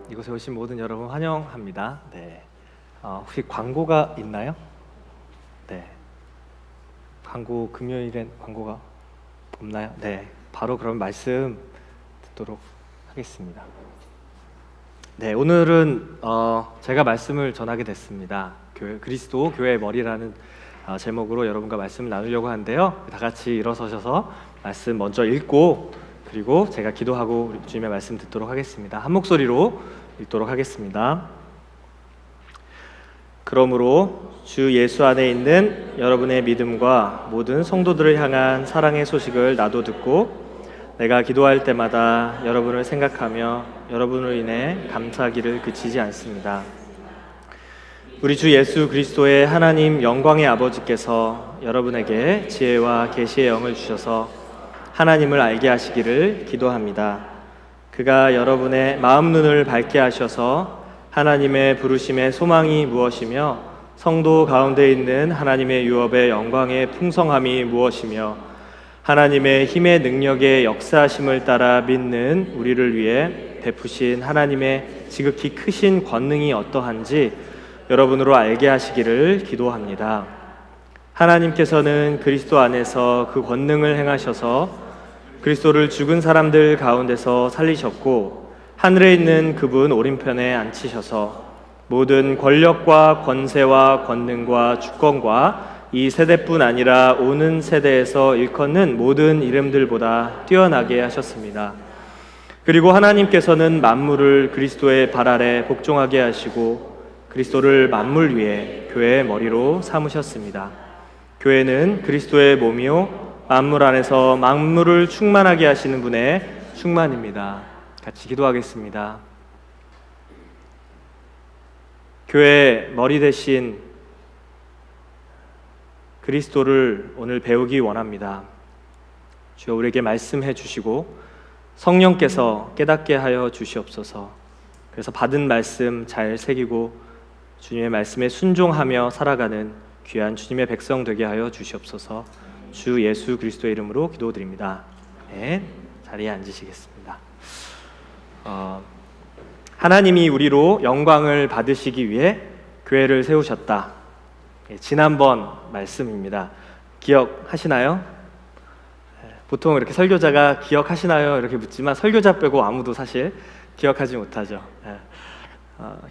이곳에 오신 모든 여러분 환영합니다. 네. 혹시 광고가 있나요? 네. 광고 금요일엔 광고가 없나요? 네. 바로 그럼 말씀 듣도록 하겠습니다. 네, 오늘은 제가 말씀을 전하게 됐습니다. 그리스도 교회의 머리라는 제목으로 여러분과 말씀을 나누려고 하는데요. 다 같이 일어서셔서 말씀 먼저 읽고 그리고 제가 기도하고 주님의 말씀 듣도록 하겠습니다. 한 목소리로 읽도록 하겠습니다. 그러므로 주 예수 안에 있는 여러분의 믿음과 모든 성도들을 향한 사랑의 소식을 나도 듣고 내가 기도할 때마다 여러분을 생각하며 여러분으로 인해 감사하기를 그치지 않습니다. 우리 주 예수 그리스도의 하나님 영광의 아버지께서 여러분에게 지혜와 계시의 영을 주셔서 하나님을 알게 하시기를 기도합니다. 그가 여러분의 마음 눈을 밝게 하셔서 하나님의 부르심의 소망이 무엇이며 성도 가운데 있는 하나님의 유업의 영광의 풍성함이 무엇이며 하나님의 힘의 능력의 역사하심을 따라 믿는 우리를 위해 베푸신 하나님의 지극히 크신 권능이 어떠한지 여러분으로 알게 하시기를 기도합니다. 하나님께서는 그리스도 안에서 그 권능을 행하셔서 그리스도를 죽은 사람들 가운데서 살리셨고 하늘에 있는 그분 오른편에 앉히셔서 모든 권력과 권세와 권능과 주권과 이 세대뿐 아니라 오는 세대에서 일컫는 모든 이름들보다 뛰어나게 하셨습니다. 그리고 하나님께서는 만물을 그리스도의 발 아래 복종하게 하시고 그리스도를 만물 위에 교회의 머리로 삼으셨습니다. 교회는 그리스도의 몸이요 만물 안에서 만물을 충만하게 하시는 분의 충만입니다. 같이 기도하겠습니다. 교회 머리 대신 그리스도를 오늘 배우기 원합니다. 주여 우리에게 말씀해 주시고 성령께서 깨닫게 하여 주시옵소서. 그래서 받은 말씀 잘 새기고 주님의 말씀에 순종하며 살아가는 귀한 주님의 백성 되게 하여 주시옵소서. 주 예수 그리스도의 이름으로 기도드립니다. 네, 자리에 앉으시겠습니다. 하나님이 우리로 영광을 받으시기 위해 교회를 세우셨다. 지난번 말씀입니다. 기억하시나요? 보통 이렇게 설교자가 기억하시나요? 이렇게 묻지만 설교자 빼고 아무도 사실 기억하지 못하죠.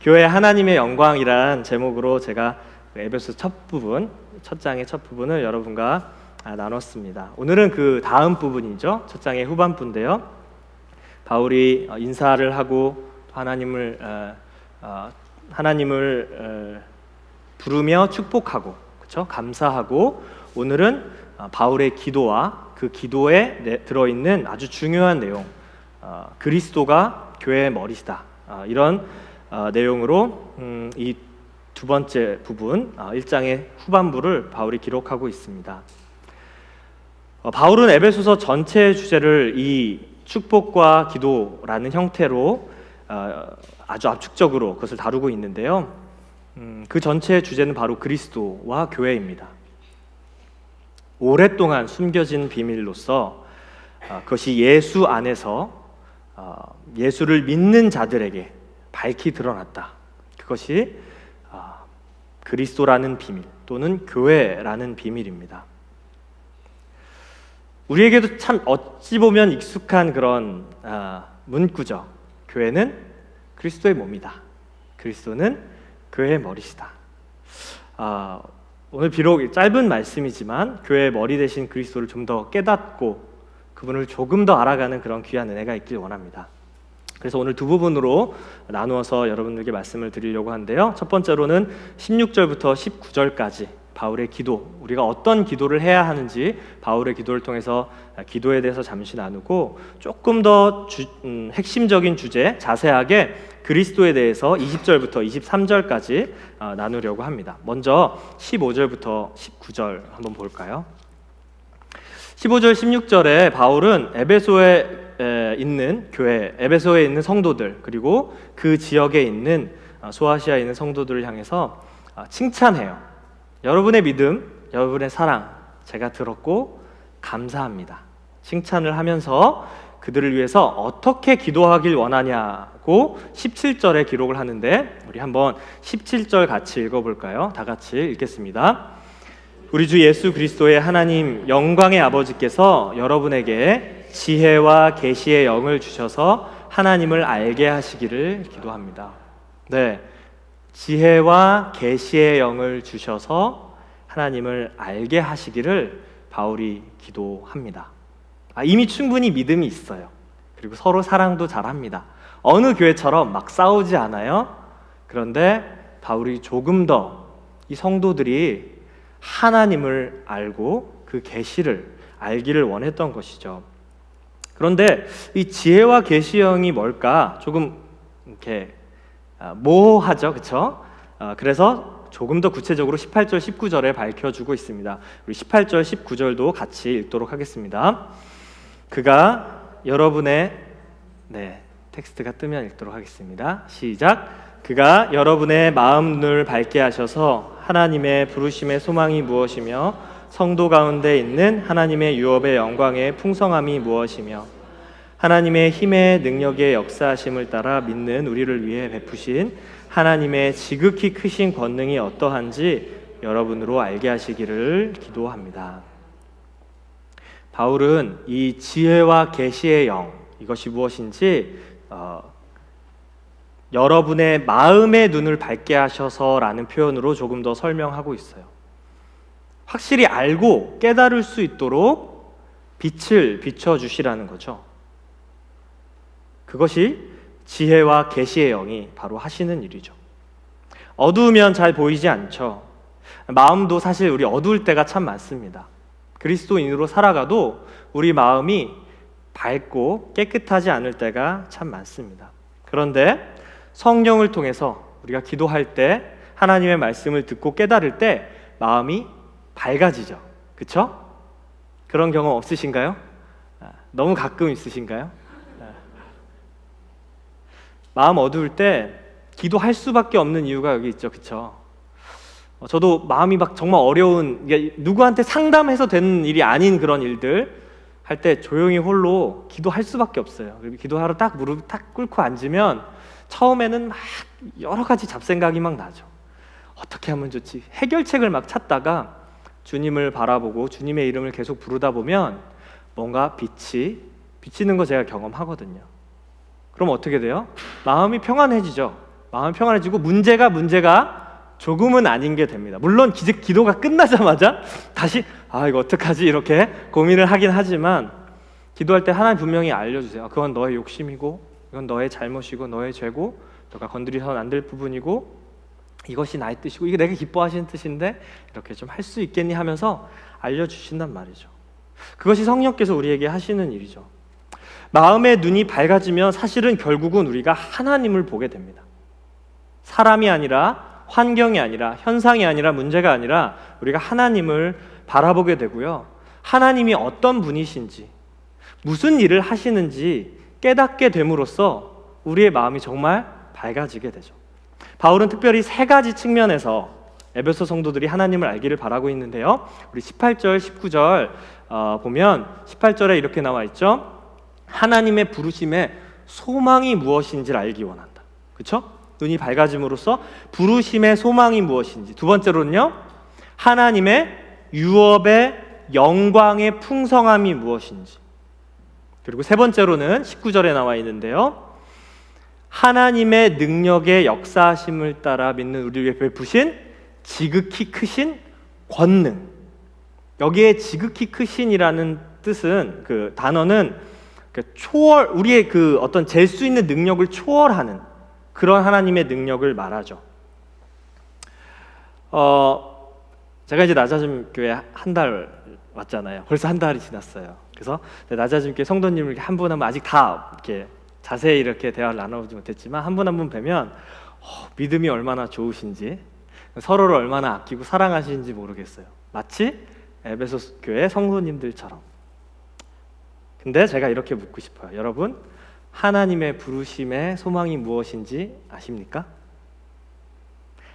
교회 하나님의 영광이란 제목으로 제가 에베소 첫 부분, 첫 장의 첫 부분을 여러분과 나눴습니다. 오늘은 그 다음 부분이죠. 첫 장의 후반부인데요. 바울이 인사를 하고 하나님을 부르며 축복하고, 그렇죠? 감사하고, 오늘은 바울의 기도와 그 기도에 들어있는 아주 중요한 내용, 그리스도가 교회의 머리시다. 이런 내용으로 이 두 번째 부분, 1장의 후반부를 바울이 기록하고 있습니다. 바울은 에베소서 전체의 주제를 이 축복과 기도라는 형태로 아주 압축적으로 그것을 다루고 있는데요. 그 전체의 주제는 바로 그리스도와 교회입니다. 오랫동안 숨겨진 비밀로서 그것이 예수 안에서 예수를 믿는 자들에게 밝히 드러났다. 그것이 그리스도라는 비밀 또는 교회라는 비밀입니다. 우리에게도 참 어찌 보면 익숙한 그런 문구죠. 교회는 그리스도의 몸이다. 그리스도는 교회의 머리시다. 오늘 비록 짧은 말씀이지만 교회의 머리 대신 그리스도를 좀 더 깨닫고 그분을 조금 더 알아가는 그런 귀한 은혜가 있길 원합니다. 그래서 오늘 두 부분으로 나누어서 여러분들께 말씀을 드리려고 하는데요. 첫 번째로는 16절부터 19절까지 바울의 기도, 우리가 어떤 기도를 해야 하는지 바울의 기도를 통해서 기도에 대해서 잠시 나누고 조금 더 핵심적인 주제, 자세하게 그리스도에 대해서 20절부터 23절까지 나누려고 합니다. 먼저 15절부터 19절 한번 볼까요? 15절, 16절에 바울은 에베소에 있는 교회, 에베소에 있는 성도들 그리고 그 지역에 있는 소아시아에 있는 성도들을 향해서 칭찬해요. 여러분의 믿음, 여러분의 사랑 제가 들었고 감사합니다. 칭찬을 하면서 그들을 위해서 어떻게 기도하길 원하냐고 17절에 기록을 하는데, 우리 한번 17절 같이 읽어볼까요? 다 같이 읽겠습니다. 우리 주 예수 그리스도의 하나님 영광의 아버지께서 여러분에게 지혜와 계시의 영을 주셔서 하나님을 알게 하시기를 기도합니다. 네, 지혜와 계시의 영을 주셔서 하나님을 알게 하시기를 바울이 기도합니다. 이미 충분히 믿음이 있어요. 그리고 서로 사랑도 잘합니다. 어느 교회처럼 막 싸우지 않아요. 그런데 바울이 조금 더 이 성도들이 하나님을 알고 그 계시를 알기를 원했던 것이죠. 그런데 이 지혜와 계시의 영이 뭘까? 조금 이렇게 모호하죠, 그렇죠? 그래서 조금 더 구체적으로 18절, 19절에 밝혀주고 있습니다. 우리 18절, 19절도 같이 읽도록 하겠습니다. 그가 여러분의 텍스트가 뜨면 읽도록 하겠습니다. 시작. 그가 여러분의 마음 눈을 밝게 하셔서 하나님의 부르심의 소망이 무엇이며 성도 가운데 있는 하나님의 유업의 영광의 풍성함이 무엇이며 하나님의 힘의 능력의 역사하심을 따라 믿는 우리를 위해 베푸신 하나님의 지극히 크신 권능이 어떠한지 여러분으로 알게 하시기를 기도합니다. 바울은 이 지혜와 계시의 영, 이것이 무엇인지 여러분의 마음의 눈을 밝게 하셔서라는 표현으로 조금 더 설명하고 있어요. 확실히 알고 깨달을 수 있도록 빛을 비춰주시라는 거죠. 그것이 지혜와 계시의 영이 바로 하시는 일이죠. 어두우면 잘 보이지 않죠. 마음도 사실 우리 어두울 때가 참 많습니다. 그리스도인으로 살아가도 우리 마음이 밝고 깨끗하지 않을 때가 참 많습니다. 그런데 성령을 통해서 우리가 기도할 때 하나님의 말씀을 듣고 깨달을 때 마음이 밝아지죠. 그렇죠? 그런 경험 없으신가요? 너무 가끔 있으신가요? 마음 어두울 때 기도할 수밖에 없는 이유가 여기 있죠. 그렇죠? 저도 마음이 막 정말 어려운, 누구한테 상담해서 되는 일이 아닌 그런 일들 할 때 조용히 홀로 기도할 수밖에 없어요. 기도하러 딱 무릎 딱 꿇고 앉으면 처음에는 막 여러 가지 잡생각이 막 나죠. 어떻게 하면 좋지? 해결책을 막 찾다가 주님을 바라보고 주님의 이름을 계속 부르다 보면 뭔가 빛이 비치는 거 제가 경험하거든요. 그럼 어떻게 돼요? 마음이 평안해지죠. 마음이 평안해지고 문제가 조금은 아닌 게 됩니다. 물론 기도가 끝나자마자 다시 이거 어떡하지? 이렇게 고민을 하긴 하지만 기도할 때 하나님 분명히 알려주세요. 그건 너의 욕심이고 이건 너의 잘못이고 너의 죄고 너가 건드려서는 안 될 부분이고 이것이 나의 뜻이고 이게 내가 기뻐하시는 뜻인데 이렇게 좀 할 수 있겠니 하면서 알려주신단 말이죠. 그것이 성령께서 우리에게 하시는 일이죠. 마음의 눈이 밝아지면 사실은 결국은 우리가 하나님을 보게 됩니다. 사람이 아니라 환경이 아니라 현상이 아니라 문제가 아니라 우리가 하나님을 바라보게 되고요. 하나님이 어떤 분이신지 무슨 일을 하시는지 깨닫게 됨으로써 우리의 마음이 정말 밝아지게 되죠. 바울은 특별히 세 가지 측면에서 에베소 성도들이 하나님을 알기를 바라고 있는데요. 우리 18절, 19절 보면 18절에 이렇게 나와 있죠. 하나님의 부르심의 소망이 무엇인지를 알기 원한다. 그렇죠? 눈이 밝아짐으로써 부르심의 소망이 무엇인지. 두 번째로는요. 하나님의 유업의 영광의 풍성함이 무엇인지. 그리고 세 번째로는 19절에 나와 있는데요. 하나님의 능력의 역사하심을 따라 믿는 우리를 위해 베푸신 지극히 크신 권능. 여기에 지극히 크신이라는 뜻은 그 단어는 초월, 우리의 그 어떤 잴 수 있는 능력을 초월하는 그런 하나님의 능력을 말하죠. 제가 이제 낮아짐 교회 한 달 왔잖아요. 벌써 한 달이 지났어요. 그래서 낮아짐 교회 성도님을 한 분 한 분 아직 다 이렇게 자세히 이렇게 대화를 나눠보지 못했지만 한 분 한 분 뵈면 믿음이 얼마나 좋으신지 서로를 얼마나 아끼고 사랑하시는지 모르겠어요. 마치 에베소 교회 성도님들처럼. 근데 제가 이렇게 묻고 싶어요. 여러분, 하나님의 부르심의 소망이 무엇인지 아십니까?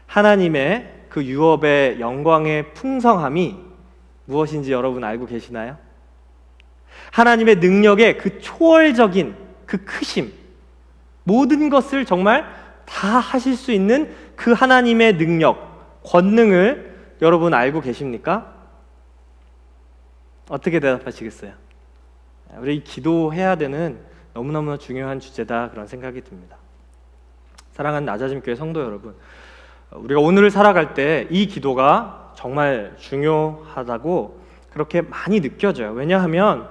하나님의 그 유업의 영광의 풍성함이 무엇인지 여러분 알고 계시나요? 하나님의 능력의 그 초월적인 그 크심, 모든 것을 정말 다 하실 수 있는 그 하나님의 능력, 권능을 여러분 알고 계십니까? 어떻게 대답하시겠어요? 우리 기도해야 되는 너무너무 중요한 주제다, 그런 생각이 듭니다. 사랑하는 나자짐교회 성도 여러분, 우리가 오늘을 살아갈 때 이 기도가 정말 중요하다고 그렇게 많이 느껴져요. 왜냐하면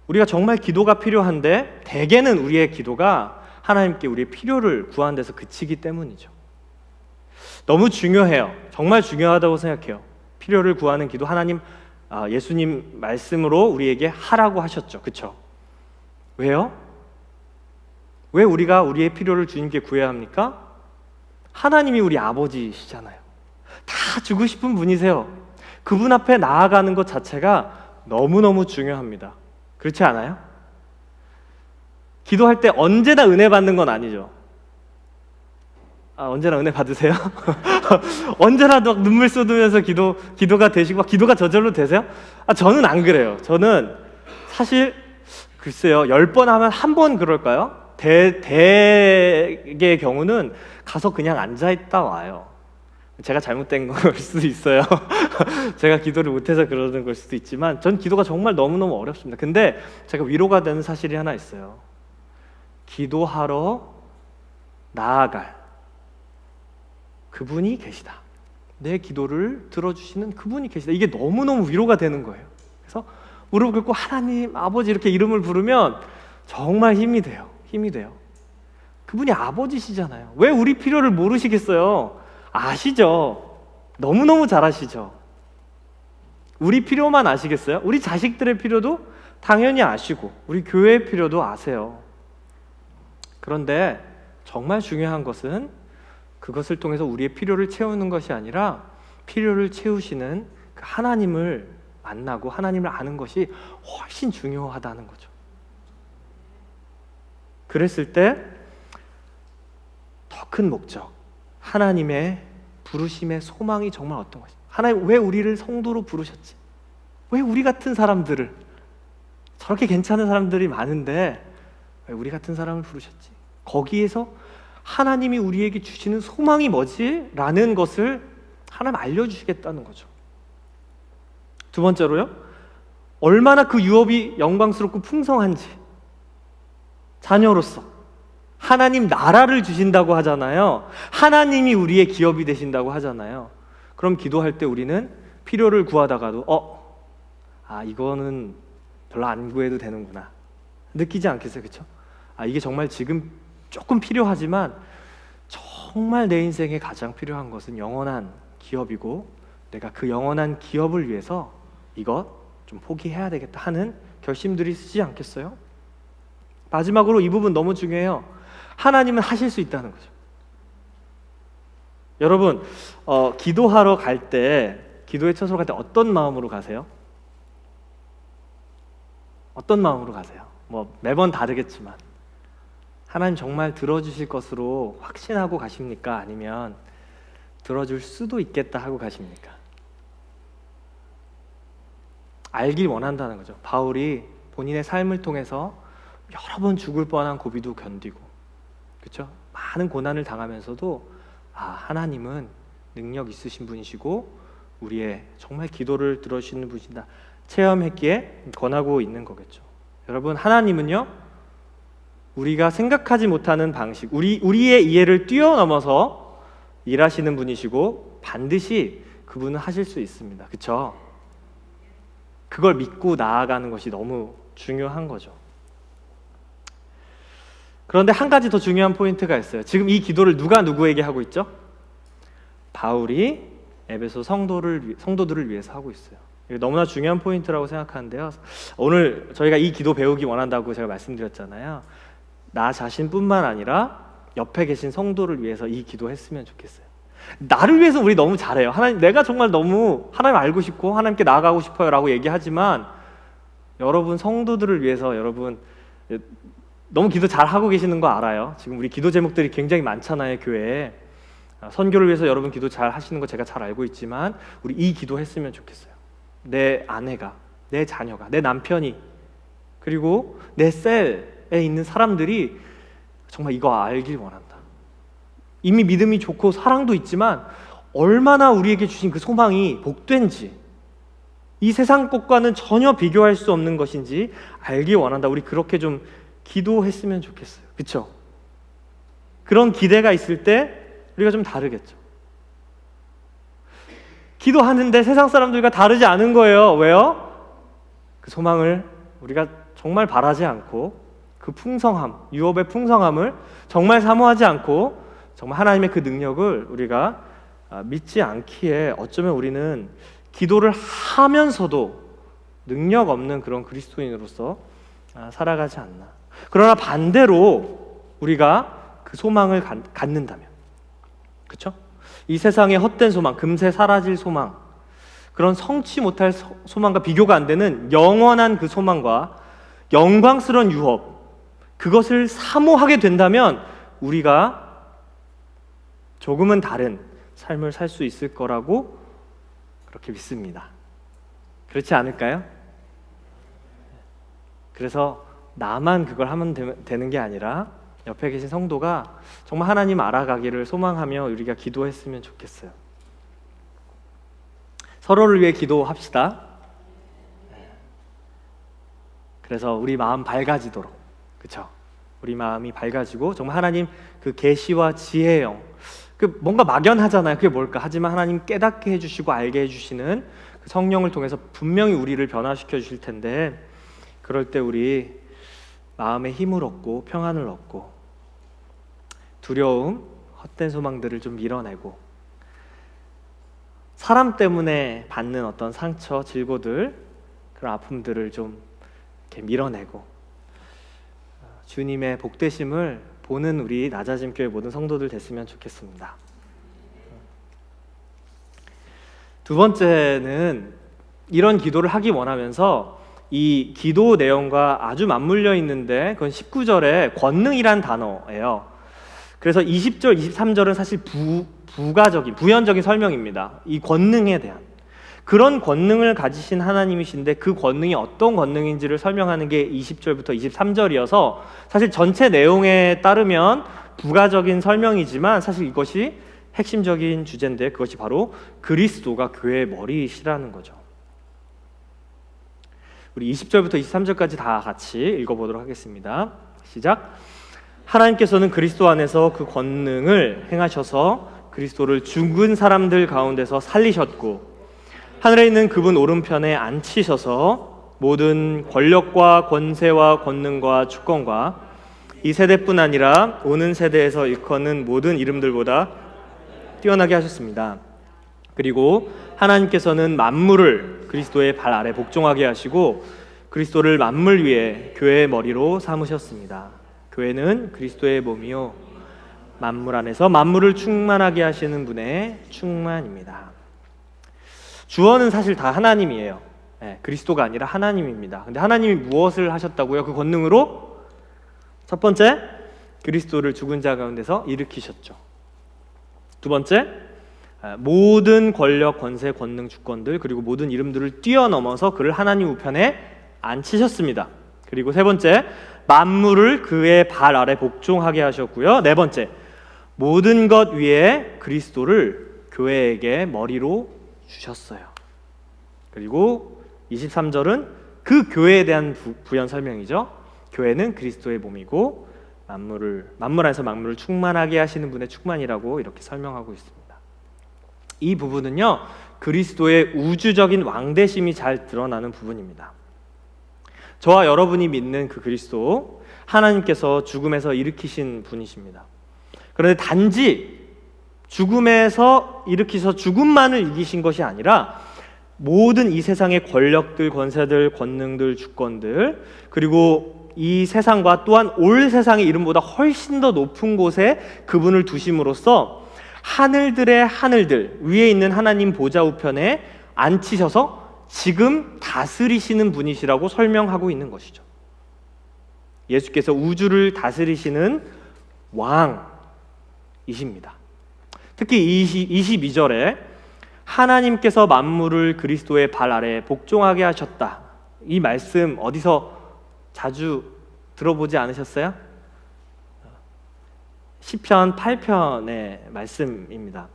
우리가 정말 기도가 필요한데 대개는 우리의 기도가 하나님께 우리의 필요를 구하는 데서 그치기 때문이죠. 너무 중요해요. 정말 중요하다고 생각해요. 필요를 구하는 기도, 하나님, 예수님 말씀으로 우리에게 하라고 하셨죠. 그렇죠? 왜요? 왜 우리가 우리의 필요를 주님께 구해야 합니까? 하나님이 우리 아버지시잖아요. 다 주고 싶은 분이세요. 그분 앞에 나아가는 것 자체가 너무너무 중요합니다. 그렇지 않아요? 기도할 때 언제나 은혜 받는 건 아니죠. 언제나 은혜 받으세요? 언제나 막 눈물 쏟으면서 기도가 되시고 막 기도가 저절로 되세요? 저는 안 그래요. 저는 사실 글쎄요, 10번 하면 한 번 그럴까요? 대개의 경우는 가서 그냥 앉아있다 와요. 제가 잘못된 걸 수도 있어요. 제가 기도를 못해서 그러는 걸 수도 있지만 전 기도가 정말 너무너무 어렵습니다. 근데 제가 위로가 되는 사실이 하나 있어요. 기도하러 나아갈 그분이 계시다. 내 기도를 들어주시는 그분이 계시다. 이게 너무너무 위로가 되는 거예요. 그래서 무릎 꿇고 하나님, 아버지 이렇게 이름을 부르면 정말 힘이 돼요. 힘이 돼요. 그분이 아버지시잖아요. 왜 우리 필요를 모르시겠어요? 아시죠? 너무너무 잘 아시죠? 우리 필요만 아시겠어요? 우리 자식들의 필요도 당연히 아시고 우리 교회의 필요도 아세요. 그런데 정말 중요한 것은 그것을 통해서 우리의 필요를 채우는 것이 아니라 필요를 채우시는 그 하나님을 만나고 하나님을 아는 것이 훨씬 중요하다는 거죠. 그랬을 때 더 큰 목적, 하나님의 부르심의 소망이 정말 어떤 것이죠? 하나님 왜 우리를 성도로 부르셨지? 왜 우리 같은 사람들을, 저렇게 괜찮은 사람들이 많은데 왜 우리 같은 사람을 부르셨지? 거기에서 하나님이 우리에게 주시는 소망이 뭐지? 라는 것을 하나님 알려주시겠다는 거죠. 두 번째로요, 얼마나 그 유업이 영광스럽고 풍성한지, 자녀로서 하나님 나라를 주신다고 하잖아요. 하나님이 우리의 기업이 되신다고 하잖아요. 그럼 기도할 때 우리는 필요를 구하다가도 이거는 별로 안 구해도 되는구나 느끼지 않겠어요? 그렇죠? 이게 정말 지금 조금 필요하지만 정말 내 인생에 가장 필요한 것은 영원한 기업이고 내가 그 영원한 기업을 위해서 이것 좀 포기해야 되겠다 하는 결심들이 있지 않겠어요? 마지막으로 이 부분 너무 중요해요. 하나님은 하실 수 있다는 거죠. 여러분, 기도하러 갈 때, 기도의 처소로 갈 때 어떤 마음으로 가세요? 어떤 마음으로 가세요? 매번 다르겠지만 하나님 정말 들어주실 것으로 확신하고 가십니까? 아니면 들어줄 수도 있겠다 하고 가십니까? 알길 원한다는 거죠. 바울이 본인의 삶을 통해서 여러 번 죽을 뻔한 고비도 견디고, 그렇죠? 많은 고난을 당하면서도 하나님은 능력 있으신 분이시고 우리의 정말 기도를 들어주시는 분이다 체험했기에 권하고 있는 거겠죠. 여러분, 하나님은요, 우리가 생각하지 못하는 방식, 우리의 이해를 뛰어넘어서 일하시는 분이시고 반드시 그분은 하실 수 있습니다. 그렇죠? 그걸 믿고 나아가는 것이 너무 중요한 거죠. 그런데 한 가지 더 중요한 포인트가 있어요. 지금 이 기도를 누가 누구에게 하고 있죠? 바울이 에베소 성도들을 위해서 하고 있어요. 이게 너무나 중요한 포인트라고 생각하는데요. 오늘 저희가 이 기도 배우기 원한다고 제가 말씀드렸잖아요. 나 자신뿐만 아니라 옆에 계신 성도를 위해서 이 기도했으면 좋겠어요. 나를 위해서 우리 너무 잘해요. 하나님, 내가 정말 너무 하나님 알고 싶고 하나님께 나아가고 싶어요 라고 얘기하지만 여러분 성도들을 위해서 여러분 너무 기도 잘하고 계시는 거 알아요. 지금 우리 기도 제목들이 굉장히 많잖아요, 교회에. 선교를 위해서 여러분 기도 잘 하시는 거 제가 잘 알고 있지만 우리 이 기도 했으면 좋겠어요. 내 아내가, 내 자녀가, 내 남편이 그리고 내 셀에 있는 사람들이 정말 이거 알길 원한다. 이미 믿음이 좋고 사랑도 있지만 얼마나 우리에게 주신 그 소망이 복된지, 이 세상 것과는 전혀 비교할 수 없는 것인지 알길 원한다. 우리 그렇게 좀 기도했으면 좋겠어요. 그렇죠? 그런 기대가 있을 때 우리가 좀 다르겠죠. 기도하는데 세상 사람들과 다르지 않은 거예요. 왜요? 그 소망을 우리가 정말 바라지 않고, 그 풍성함, 유업의 풍성함을 정말 사모하지 않고, 정말 하나님의 그 능력을 우리가 믿지 않기에 어쩌면 우리는 기도를 하면서도 능력 없는 그런 그리스도인으로서 살아가지 않나. 그러나 반대로 우리가 그 소망을 갖는다면, 그렇죠? 이 세상의 헛된 소망, 금세 사라질 소망, 그런 성취 못할 소망과 비교가 안 되는 영원한 그 소망과 영광스러운 유업, 그것을 사모하게 된다면 우리가 조금은 다른 삶을 살 수 있을 거라고 그렇게 믿습니다. 그렇지 않을까요? 그래서 나만 그걸 하면 되는 게 아니라 옆에 계신 성도가 정말 하나님 알아가기를 소망하며 우리가 기도했으면 좋겠어요. 서로를 위해 기도합시다. 그래서 우리 마음 밝아지도록, 그렇죠? 우리 마음이 밝아지고 정말 하나님 그 계시와 지혜의 영, 그 뭔가 막연하잖아요. 그게 뭘까? 하지만 하나님 깨닫게 해주시고 알게 해주시는 그 성령을 통해서 분명히 우리를 변화시켜 주실 텐데, 그럴 때 우리 마음의 힘을 얻고 평안을 얻고 두려움, 헛된 소망들을 좀 밀어내고 사람 때문에 받는 어떤 상처, 질고들, 그런 아픔들을 좀 이렇게 밀어내고 주님의 복되심을 보는 우리 낮아짐교회 모든 성도들 됐으면 좋겠습니다. 두 번째는 이런 기도를 하기 원하면서 이 기도 내용과 아주 맞물려 있는데, 그건 19절에 권능이란 단어예요. 그래서 20절, 23절은 사실 부연적인 설명입니다. 이 권능에 대한, 그런 권능을 가지신 하나님이신데 그 권능이 어떤 권능인지를 설명하는 게 20절부터 23절이어서 사실 전체 내용에 따르면 부가적인 설명이지만 사실 이것이 핵심적인 주제인데, 그것이 바로 그리스도가 교회의 머리시라는 거죠. 우리 20절부터 23절까지 다 같이 읽어보도록 하겠습니다. 시작. 하나님께서는 그리스도 안에서 그 권능을 행하셔서 그리스도를 죽은 사람들 가운데서 살리셨고, 하늘에 있는 그분 오른편에 앉히셔서 모든 권력과 권세와 권능과 주권과 이 세대뿐 아니라 오는 세대에서 일컫는 모든 이름들보다 뛰어나게 하셨습니다. 그리고 하나님께서는 만물을 그리스도의 발 아래 복종하게 하시고 그리스도를 만물 위에 교회의 머리로 삼으셨습니다. 교회는 그리스도의 몸이요 만물 안에서 만물을 충만하게 하시는 분의 충만입니다. 주어는 사실 다 하나님이에요. 그리스도가 아니라 하나님입니다. 근데 하나님이 무엇을 하셨다고요? 그 권능으로 첫 번째, 그리스도를 죽은 자 가운데서 일으키셨죠. 두 번째, 모든 권력, 권세, 권능, 주권들, 그리고 모든 이름들을 뛰어넘어서 그를 하나님 우편에 앉히셨습니다. 그리고 세 번째, 만물을 그의 발 아래 복종하게 하셨고요. 네 번째, 모든 것 위에 그리스도를 교회에게 머리로 주셨어요. 그리고 23절은 그 교회에 대한 부연 설명이죠. 교회는 그리스도의 몸이고 만물 안에서 만물을 충만하게 하시는 분의 충만이라고 이렇게 설명하고 있습니다. 이 부분은요, 그리스도의 우주적인 왕대심이 잘 드러나는 부분입니다. 저와 여러분이 믿는 그 그리스도, 하나님께서 죽음에서 일으키신 분이십니다. 그런데 단지 죽음에서 일으키셔서 죽음만을 이기신 것이 아니라 모든 이 세상의 권력들, 권세들, 권능들, 주권들, 그리고 이 세상과 또한 올 세상의 이름보다 훨씬 더 높은 곳에 그분을 두심으로써 하늘들의 하늘들 위에 있는 하나님 보좌 우편에 앉히셔서 지금 다스리시는 분이시라고 설명하고 있는 것이죠. 예수께서 우주를 다스리시는 왕이십니다. 특히 22절에 하나님께서 만물을 그리스도의 발 아래 복종하게 하셨다, 이 말씀 어디서 자주 들어보지 않으셨어요? 시편 8편의 말씀입니다.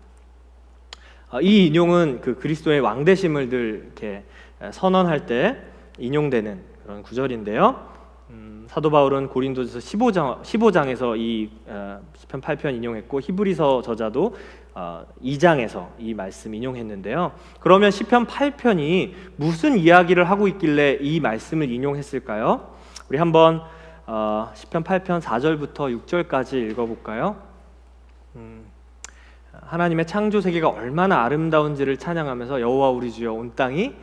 이 인용은 그 그리스도의 왕되심을 늘 이렇게 선언할 때 인용되는 그런 구절인데요. 사도 바울은 고린도전서 15장에서 이 시편 8편 인용했고, 히브리서 저자도 2장에서 이 말씀 인용했는데요. 그러면 시편 8편이 무슨 이야기를 하고 있길래 이 말씀을 인용했을까요? 우리 한번 시편 8편 4절부터 6절까지 읽어볼까요? 하나님의 창조 세계가 얼마나 아름다운지를 찬양하면서 여호와 우리 주여 온 땅이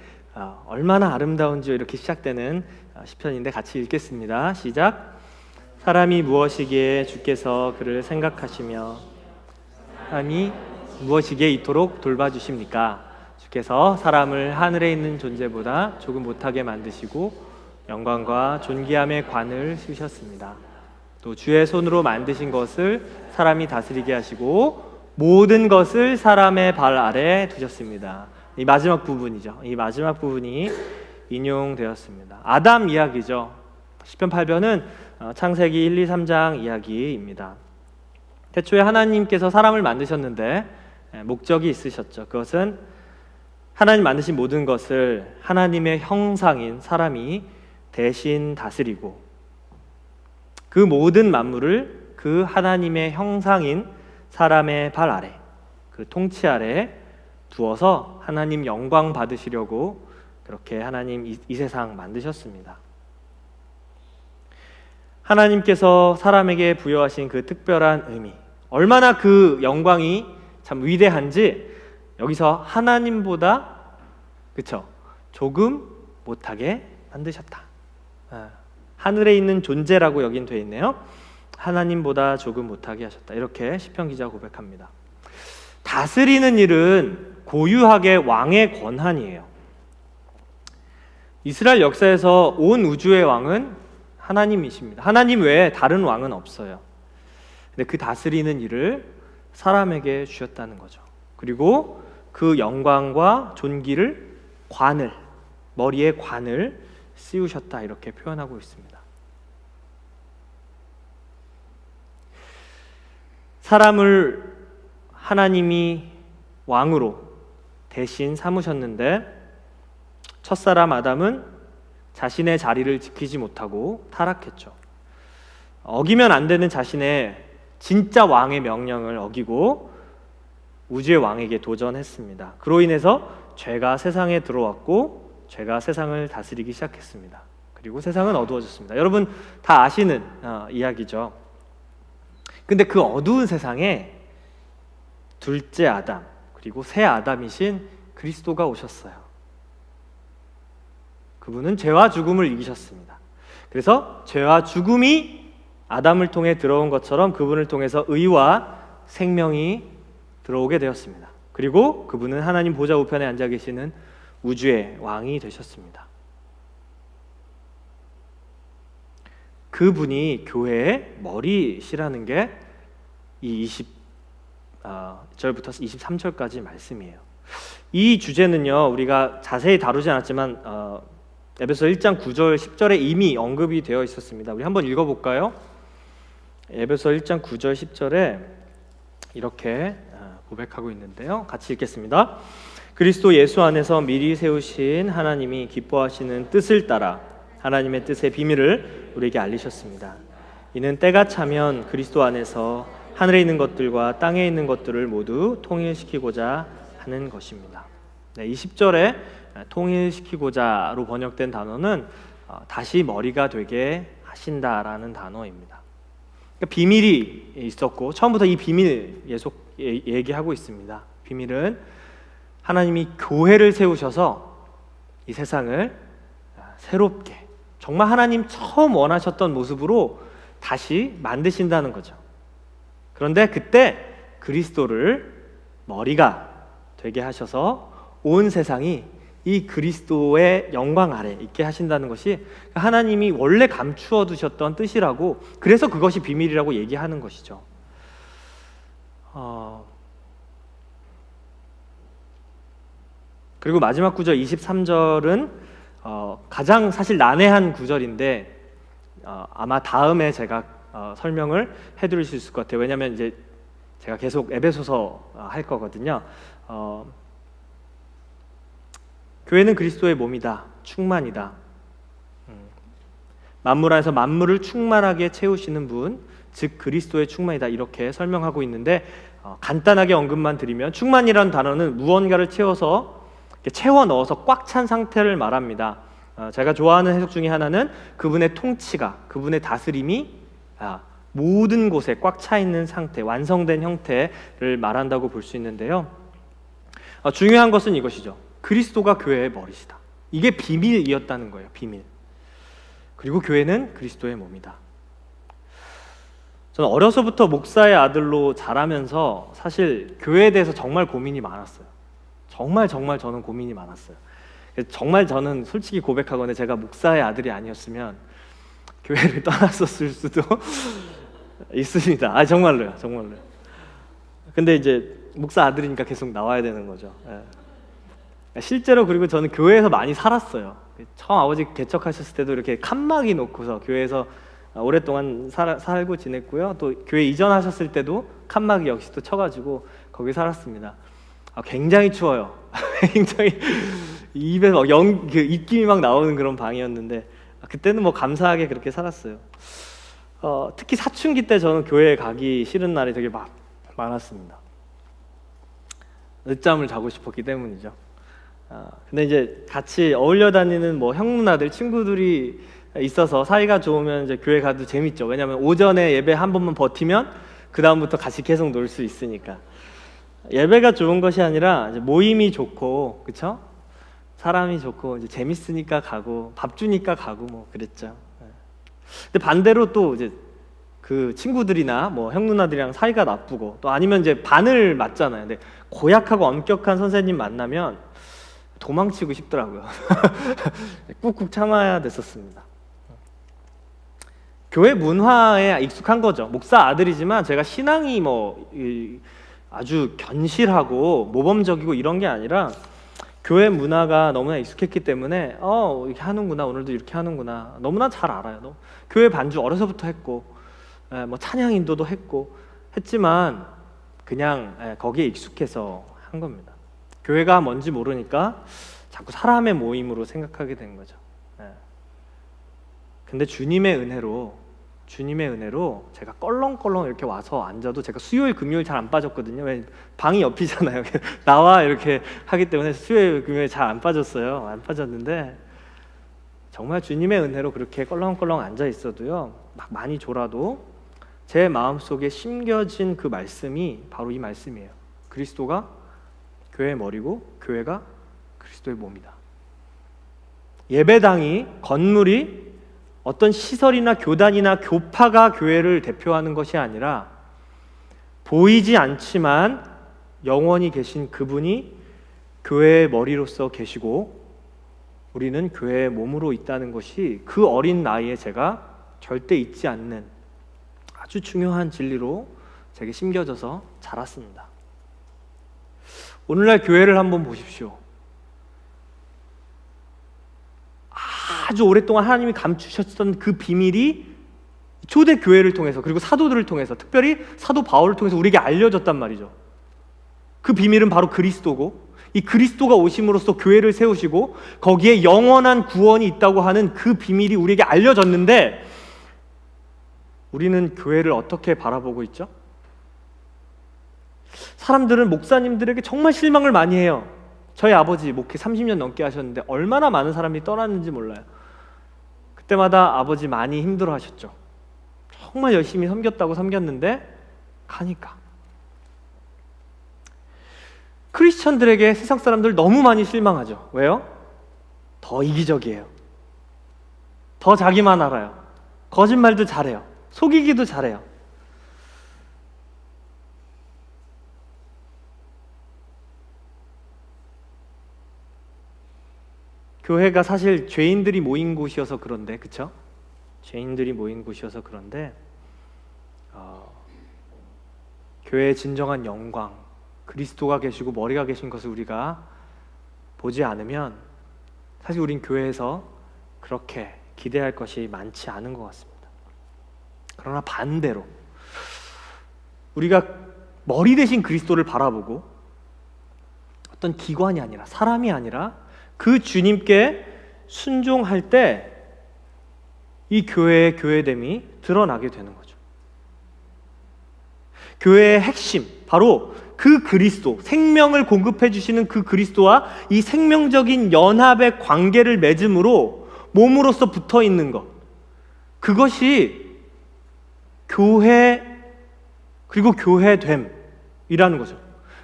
얼마나 아름다운지요, 이렇게 시작되는 시편인데 같이 읽겠습니다. 시작. 사람이 무엇이기에 주께서 그를 생각하시며 사람이 무엇이기에 이토록 돌봐주십니까? 주께서 사람을 하늘에 있는 존재보다 조금 못하게 만드시고 영광과 존귀함의 관을 씌우셨습니다. 또 주의 손으로 만드신 것을 사람이 다스리게 하시고 모든 것을 사람의 발 아래 두셨습니다. 이 마지막 부분이죠. 이 마지막 부분이 인용되었습니다. 아담 이야기죠. 시편 8편은 창세기 1, 2, 3장 이야기입니다. 태초에 하나님께서 사람을 만드셨는데 목적이 있으셨죠. 그것은 하나님 만드신 모든 것을 하나님의 형상인 사람이 대신 다스리고 그 모든 만물을 그 하나님의 형상인 사람의 발 아래, 그 통치 아래 두어서 하나님 영광 받으시려고 그렇게 하나님 이 세상 만드셨습니다. 하나님께서 사람에게 부여하신 그 특별한 의미, 얼마나 그 영광이 참 위대한지 여기서 하나님보다 조금 못하게 만드셨다. 하늘에 있는 존재라고 여긴 돼 있네요. 하나님보다 조금 못하게 하셨다. 이렇게 시편 기자가 고백합니다. 다스리는 일은 고유하게 왕의 권한이에요. 이스라엘 역사에서 온 우주의 왕은 하나님이십니다. 하나님 외에 다른 왕은 없어요. 근데 그 다스리는 일을 사람에게 주셨다는 거죠. 그리고 그 영광과 존귀를 머리에 관을 씌우셨다, 이렇게 표현하고 있습니다. 사람을 하나님이 왕으로 대신 삼으셨는데 첫사람 아담은 자신의 자리를 지키지 못하고 타락했죠. 어기면 안 되는 자신의 진짜 왕의 명령을 어기고 우주의 왕에게 도전했습니다. 그로 인해서 죄가 세상에 들어왔고 죄가 세상을 다스리기 시작했습니다. 그리고 세상은 어두워졌습니다. 여러분 다 아시는 이야기죠. 근데 그 어두운 세상에 둘째 아담, 그리고 새 아담이신 그리스도가 오셨어요. 그분은 죄와 죽음을 이기셨습니다. 그래서 죄와 죽음이 아담을 통해 들어온 것처럼 그분을 통해서 의와 생명이 들어오게 되었습니다. 그리고 그분은 하나님 보좌 우편에 앉아 계시는 우주의 왕이 되셨습니다. 그분이 교회의 머리시라는 게 이 20절부터 23절까지 말씀이에요. 이 주제는요, 우리가 자세히 다루지 않았지만 에베소 1장 9절 10절에 이미 언급이 되어 있었습니다. 우리 한번 읽어볼까요? 에베소 1장 9절 10절에 이렇게 고백하고 있는데요. 같이 읽겠습니다. 그리스도 예수 안에서 미리 세우신 하나님이 기뻐하시는 뜻을 따라 하나님의 뜻의 비밀을 우리에게 알리셨습니다. 이는 때가 차면 그리스도 안에서 하늘에 있는 것들과 땅에 있는 것들을 모두 통일시키고자 하는 것입니다. 네, 이 10절에 통일시키고자로 번역된 단어는 다시 머리가 되게 하신다라는 단어입니다. 그러니까 비밀이 있었고 처음부터 이 비밀 계속 얘기하고 있습니다. 비밀은 하나님이 교회를 세우셔서 이 세상을 새롭게 정말 하나님 처음 원하셨던 모습으로 다시 만드신다는 거죠. 그런데 그때 그리스도를 머리가 되게 하셔서 온 세상이 이 그리스도의 영광 아래 있게 하신다는 것이 하나님이 원래 감추어 두셨던 뜻이라고, 그래서 그것이 비밀이라고 얘기하는 것이죠. 그리고 마지막 구절 23절은 가장 사실 난해한 구절인데 아마 다음에 제가 설명을 해드릴 수 있을 것 같아요. 왜냐하면 이제 제가 계속 에베소서 할 거거든요. 교회는 그리스도의 몸이다, 충만이다. 만물 안에서 만물을 충만하게 채우시는 분, 즉 그리스도의 충만이다, 이렇게 설명하고 있는데, 간단하게 언급만 드리면 충만이라는 단어는 무언가를 채워서 채워 넣어서 꽉 찬 상태를 말합니다. 제가 좋아하는 해석 중에 하나는 그분의 통치가, 그분의 다스림이 모든 곳에 꽉 차 있는 상태, 완성된 형태를 말한다고 볼 수 있는데요. 중요한 것은 이것이죠. 그리스도가 교회의 머리시다. 이게 비밀이었다는 거예요. 비밀. 그리고 교회는 그리스도의 몸이다. 저는 어려서부터 목사의 아들로 자라면서 사실 교회에 대해서 정말 고민이 많았어요. 정말 저는 고민이 많았어요. 정말 저는 솔직히 고백하건대 제가 목사의 아들이 아니었으면 교회를 떠났었을 수도 있습니다. 정말로요. 근데 이제 목사 아들이니까 계속 나와야 되는 거죠. 실제로 그리고 저는 교회에서 많이 살았어요. 처음 아버지 개척하셨을 때도 이렇게 칸막이 놓고서 교회에서 오랫동안 살고 지냈고요. 또 교회 이전하셨을 때도 칸막이 역시 또 쳐가지고 거기 살았습니다. 굉장히 추워요. 굉장히 입에 막 입김이 막 나오는 그런 방이었는데 그때는 뭐 감사하게 그렇게 살았어요. 특히 사춘기 때 저는 교회에 가기 싫은 날이 되게 많았습니다. 늦잠을 자고 싶었기 때문이죠. 근데 이제 같이 어울려 다니는 뭐 형 누나들 친구들이 있어서 사이가 좋으면 이제 교회 가도 재밌죠. 왜냐하면 오전에 예배 한 번만 버티면 그 다음부터 같이 계속 놀 수 있으니까. 예배가 좋은 것이 아니라 이제 모임이 좋고, 그렇죠? 사람이 좋고 이제 재밌으니까 가고 밥 주니까 가고 뭐 그랬죠. 근데 반대로 또 이제 그 친구들이나 뭐 형 누나들이랑 사이가 나쁘고 또 아니면 이제 반을 맞잖아요. 근데 고약하고 엄격한 선생님 만나면 도망치고 싶더라고요. 꾹꾹 참아야 됐었습니다. 교회 문화에 익숙한 거죠. 목사 아들이지만 제가 신앙이 뭐 아주 견실하고 모범적이고 이런 게 아니라 교회 문화가 너무나 익숙했기 때문에 이렇게 하는구나, 오늘도 이렇게 하는구나, 너무나 잘 알아요. 교회 반주 어려서부터 했고 뭐 찬양 인도도 했지만 그냥 거기에 익숙해서 한 겁니다. 교회가 뭔지 모르니까 자꾸 사람의 모임으로 생각하게 된 거죠. 근데 주님의 은혜로 제가 껄렁껄렁 이렇게 와서 앉아도 제가 수요일 금요일 잘 안 빠졌거든요. 왜 방이 옆이잖아요. 나와 이렇게 하기 때문에 수요일 금요일 잘 안 빠졌어요. 안 빠졌는데 정말 주님의 은혜로 그렇게 껄렁껄렁 앉아 있어도요, 막 많이 졸아도 제 마음속에 심겨진 그 말씀이 바로 이 말씀이에요. 그리스도가 교회의 머리고 교회가 그리스도의 몸이다. 예배당이, 건물이 어떤 시설이나 교단이나 교파가 교회를 대표하는 것이 아니라 보이지 않지만 영원히 계신 그분이 교회의 머리로서 계시고 우리는 교회의 몸으로 있다는 것이 그 어린 나이에 제가 절대 잊지 않는 아주 중요한 진리로 제게 심겨져서 자랐습니다. 오늘날 교회를 한번 보십시오. 아주 오랫동안 하나님이 감추셨던 그 비밀이 초대교회를 통해서, 그리고 사도들을 통해서, 특별히 사도 바울을 통해서 우리에게 알려졌단 말이죠. 그 비밀은 바로 그리스도고, 이 그리스도가 오심으로써 교회를 세우시고 거기에 영원한 구원이 있다고 하는 그 비밀이 우리에게 알려졌는데 우리는 교회를 어떻게 바라보고 있죠? 사람들은 목사님들에게 정말 실망을 많이 해요. 저희 아버지 목회 30년 넘게 하셨는데 얼마나 많은 사람이 떠났는지 몰라요. 그때마다 아버지 많이 힘들어 하셨죠. 정말 열심히 섬겼는데 가니까. 크리스천들에게 세상 사람들 너무 많이 실망하죠. 왜요? 더 이기적이에요. 더 자기만 알아요. 거짓말도 잘해요. 속이기도 잘해요. 교회가 사실 죄인들이 모인 곳이어서 그런데, 그쵸? 죄인들이 모인 곳이어서 그런데 교회의 진정한 영광, 그리스도가 계시고 머리가 계신 것을 우리가 보지 않으면 사실 우린 교회에서 그렇게 기대할 것이 많지 않은 것 같습니다. 그러나 반대로 우리가 머리 대신 그리스도를 바라보고 어떤 기관이 아니라 사람이 아니라 그 주님께 순종할 때 이 교회의 교회됨이 드러나게 되는 거죠. 교회의 핵심, 바로 그 그리스도, 생명을 공급해 주시는 그 그리스도와 이 생명적인 연합의 관계를 맺음으로 몸으로서 붙어 있는 것, 그것이 교회 그리고 교회됨이라는 거죠.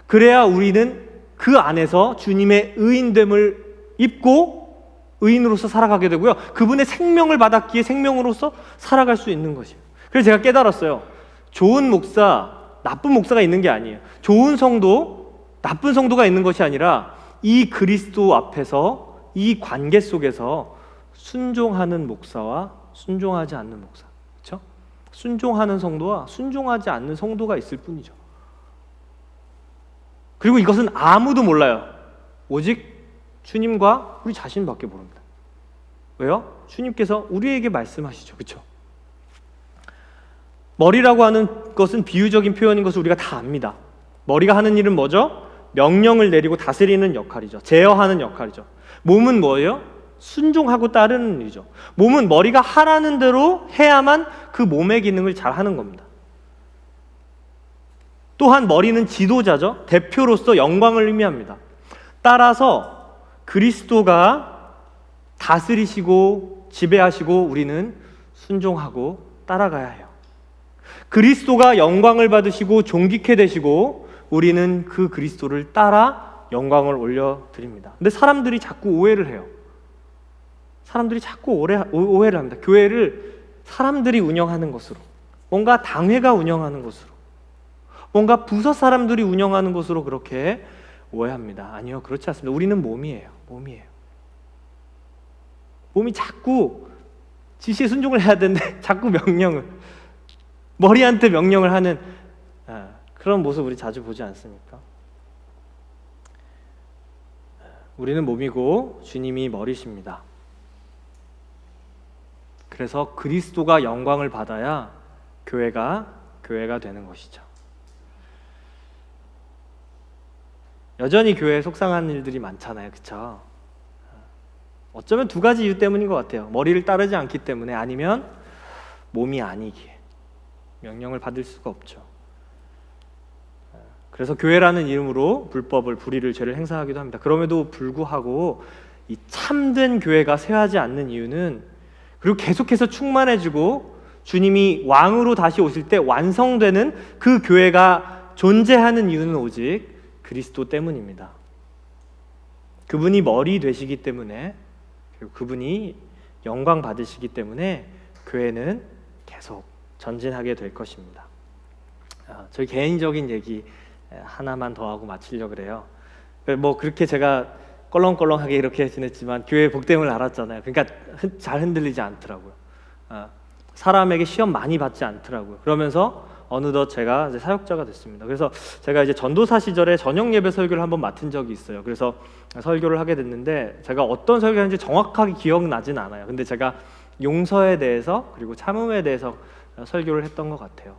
그래야 우리는 그 안에서 주님의 의인됨을 입고 의인으로서 살아가게 되고요, 그분의 생명을 받았기에 생명으로서 살아갈 수 있는 것이에요. 그래서 제가 깨달았어요. 좋은 목사, 나쁜 목사가 있는 게 아니에요. 좋은 성도, 나쁜 성도가 있는 것이 아니라 이 그리스도 앞에서 이 관계 속에서 순종하는 목사와 순종하지 않는 목사, 그렇죠? 순종하는 성도와 순종하지 않는 성도가 있을 뿐이죠. 그리고 이것은 아무도 몰라요. 오직 주님과 우리 자신밖에 모릅니다. 왜요? 주님께서 우리에게 말씀하시죠. 그렇죠? 머리라고 하는 것은 비유적인 표현인 것을 우리가 다 압니다. 머리가 하는 일은 뭐죠? 명령을 내리고 다스리는 역할이죠. 제어하는 역할이죠. 몸은 뭐예요? 순종하고 따르는 일이죠. 몸은 머리가 하라는 대로 해야만 그 몸의 기능을 잘 하는 겁니다. 또한 머리는 지도자죠. 대표로서 영광을 의미합니다. 따라서 그리스도가 다스리시고 지배하시고 우리는 순종하고 따라가야 해요. 그리스도가 영광을 받으시고 존귀케 되시고 우리는 그 그리스도를 따라 영광을 올려드립니다. 근데 사람들이 자꾸 오해를 해요. 사람들이 자꾸 오해를 합니다. 교회를 사람들이 운영하는 것으로, 뭔가 당회가 운영하는 것으로, 뭔가 부서 사람들이 운영하는 것으로 그렇게 오해합니다. 아니요, 그렇지 않습니다. 우리는 몸이에요. 몸이 자꾸 지시에 순종을 해야 되는데 자꾸 명령을, 머리한테 명령을 하는 그런 모습 우리 자주 보지 않습니까? 우리는 몸이고 주님이 머리십니다. 그래서 그리스도가 영광을 받아야 교회가 되는 것이죠. 여전히 교회에 속상한 일들이 많잖아요. 그렇죠? 어쩌면 두 가지 이유 때문인 것 같아요. 머리를 따르지 않기 때문에, 아니면 몸이 아니기에. 명령을 받을 수가 없죠. 그래서 교회라는 이름으로 불의를, 죄를 행사하기도 합니다. 그럼에도 불구하고 이 참된 교회가 쇠하지 않는 이유는, 그리고 계속해서 충만해지고 주님이 왕으로 다시 오실 때 완성되는 그 교회가 존재하는 이유는 오직 그리스도 때문입니다. 그분이 머리 되시기 때문에, 그리고 그분이 영광 받으시기 때문에 교회는 계속 전진하게 될 것입니다. 저희 개인적인 얘기 하나만 더 하고 마치려고 그래요. 뭐 그렇게 제가 껄렁껄렁하게 이렇게 지냈지만 교회 복됨을 알았잖아요. 그러니까 잘 흔들리지 않더라고요. 사람에게 시험 많이 받지 않더라고요. 그러면서 어느덧 제가 이제 사역자가 됐습니다. 그래서 제가 이제 전도사 시절에 저녁 예배 설교를 한번 맡은 적이 있어요. 그래서 설교를 하게 됐는데 제가 어떤 설교했는지 정확하게 기억나진 않아요. 근데 제가 용서에 대해서 그리고 참음에 대해서 설교를 했던 것 같아요.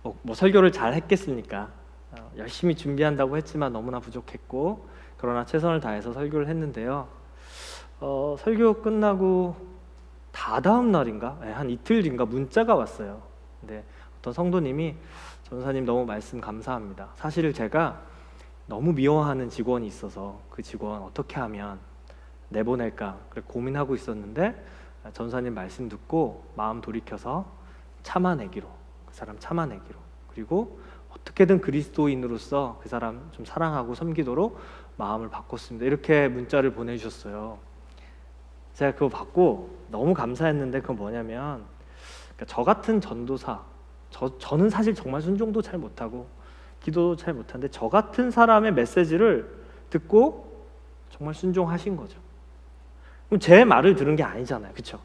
뭐 설교를 잘 했겠습니까? 열심히 준비한다고 했지만 너무나 부족했고, 그러나 최선을 다해서 설교를 했는데요. 설교 끝나고 다다음 날인가? 한 이틀 뒤인가 문자가 왔어요. 근데 어떤 성도님이 전사님 너무 말씀 감사합니다. 사실 제가 너무 미워하는 직원이 있어서 그 직원 어떻게 하면 내보낼까 그래 고민하고 있었는데 전사님 말씀 듣고 마음 돌이켜서 참아내기로, 그 사람 참아내기로, 그리고 어떻게든 그리스도인으로서 그 사람 좀 사랑하고 섬기도록 마음을 바꿨습니다. 이렇게 문자를 보내주셨어요. 제가 그거 받고 너무 감사했는데, 그건 뭐냐면 저 같은 전도사, 저는 사실 정말 순종도 잘 못하고 기도도 잘 못하는데 저 같은 사람의 메시지를 듣고 정말 순종하신 거죠. 그럼 제 말을 들은 게 아니잖아요. 그렇죠?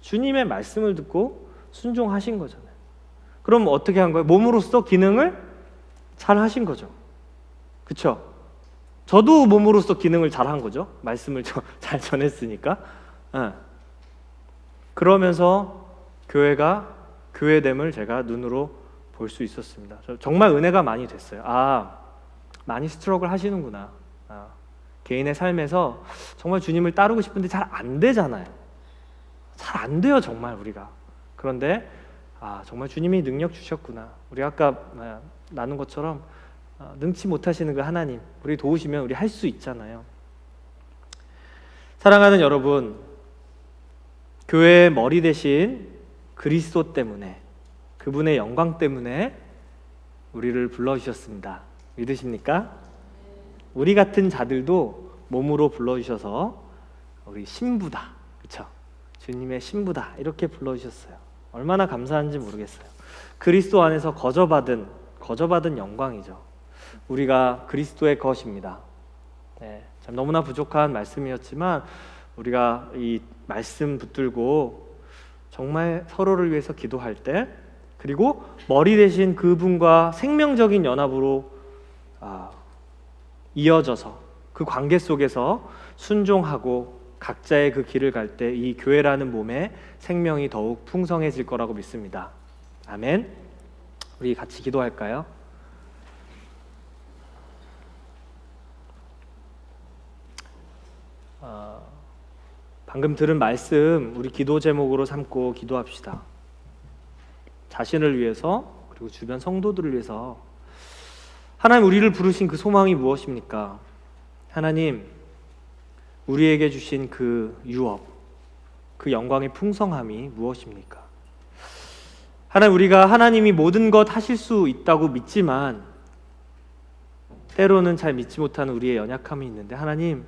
주님의 말씀을 듣고 순종하신 거잖아요. 그럼 어떻게 한 거예요? 몸으로서 기능을 잘 하신 거죠. 그렇죠? 저도 몸으로서 기능을 잘 한 거죠. 말씀을 잘 전했으니까. 그러면서 교회가 교회됨을 제가 눈으로 볼 수 있었습니다. 정말 은혜가 많이 됐어요. 많이 스트러글 하시는구나. 개인의 삶에서 정말 주님을 따르고 싶은데 잘 안 되잖아요. 잘 안 돼요, 정말 우리가. 그런데 정말 주님이 능력 주셨구나. 우리 아까 나눈 것처럼 능치 못하시는 그 하나님, 우리 도우시면 우리 할 수 있잖아요. 사랑하는 여러분, 교회의 머리 대신 그리스도 때문에, 그분의 영광 때문에 우리를 불러주셨습니다. 믿으십니까? 우리 같은 자들도 몸으로 불러주셔서 우리 신부다, 그렇죠? 주님의 신부다 이렇게 불러주셨어요. 얼마나 감사한지 모르겠어요. 그리스도 안에서 거저받은 영광이죠. 우리가 그리스도의 것입니다. 참 너무나 부족한 말씀이었지만 우리가 이 말씀 붙들고 정말 서로를 위해서 기도할 때, 그리고 머리 대신 그분과 생명적인 연합으로 이어져서 그 관계 속에서 순종하고 각자의 그 길을 갈 때 이 교회라는 몸의 생명이 더욱 풍성해질 거라고 믿습니다. 아멘. 우리 같이 기도할까요? 방금 들은 말씀 우리 기도 제목으로 삼고 기도합시다. 자신을 위해서, 그리고 주변 성도들을 위해서. 하나님, 우리를 부르신 그 소망이 무엇입니까? 하나님, 우리에게 주신 그 유업, 그 영광의 풍성함이 무엇입니까? 하나님, 우리가 하나님이 모든 것 하실 수 있다고 믿지만 때로는 잘 믿지 못하는 우리의 연약함이 있는데, 하나님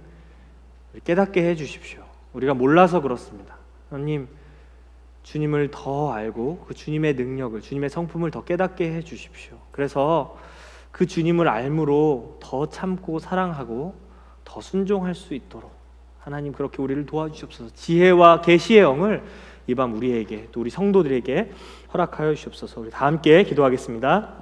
깨닫게 해주십시오. 우리가 몰라서 그렇습니다. 하나님, 주님을 더 알고 그 주님의 능력을, 주님의 성품을 더 깨닫게 해주십시오. 그래서 그 주님을 알므로 더 참고 사랑하고 더 순종할 수 있도록 하나님 그렇게 우리를 도와주시옵소서. 지혜와 계시의 영을 이 밤 우리에게, 또 우리 성도들에게 허락하여 주시옵소서. 우리 다 함께 기도하겠습니다.